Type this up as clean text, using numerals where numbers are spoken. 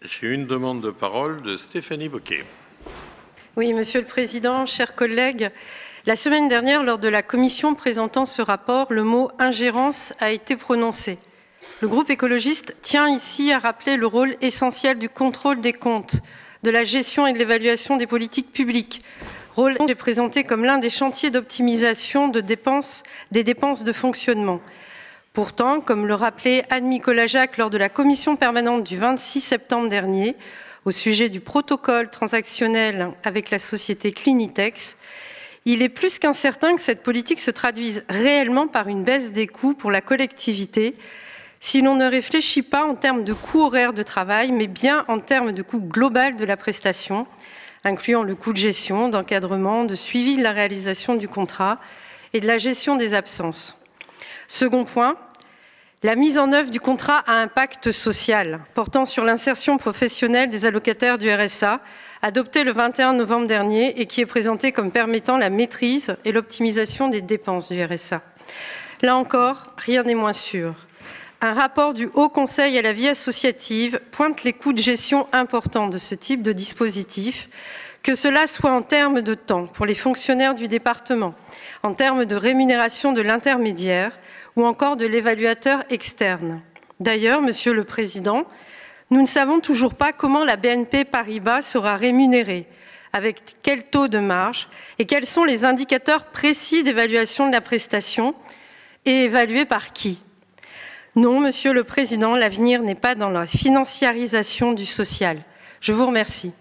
J'ai une demande de parole de Stéphanie Bocquet. Oui, Monsieur le Président, chers collègues, la semaine dernière, lors de la commission présentant ce rapport, le mot « ingérence » a été prononcé. Le groupe écologiste tient ici à rappeler le rôle essentiel du contrôle des comptes, de la gestion et de l'évaluation des politiques publiques, rôle qui est présenté comme l'un des chantiers d'optimisation des dépenses de fonctionnement. Pourtant, comme le rappelait Anne-Nicolas Jacques lors de la commission permanente du 26 septembre dernier, au sujet du protocole transactionnel avec la société Clinitex, il est plus qu'incertain que cette politique se traduise réellement par une baisse des coûts pour la collectivité, si l'on ne réfléchit pas en termes de coût horaire de travail, mais bien en termes de coût global de la prestation, incluant le coût de gestion, d'encadrement, de suivi de la réalisation du contrat et de la gestion des absences. Second point, la mise en œuvre du contrat à impact social portant sur l'insertion professionnelle des allocataires du RSA, adopté le 21 novembre dernier et qui est présenté comme permettant la maîtrise et l'optimisation des dépenses du RSA. Là encore, rien n'est moins sûr. Un rapport du Haut Conseil à la vie associative pointe les coûts de gestion importants de ce type de dispositif, que cela soit en termes de temps pour les fonctionnaires du département, en termes de rémunération de l'intermédiaire ou encore de l'évaluateur externe. D'ailleurs, Monsieur le Président, nous ne savons toujours pas comment la BNP Paribas sera rémunérée, avec quel taux de marge et quels sont les indicateurs précis d'évaluation de la prestation et évalués par qui. Non, Monsieur le Président, l'avenir n'est pas dans la financiarisation du social. Je vous remercie.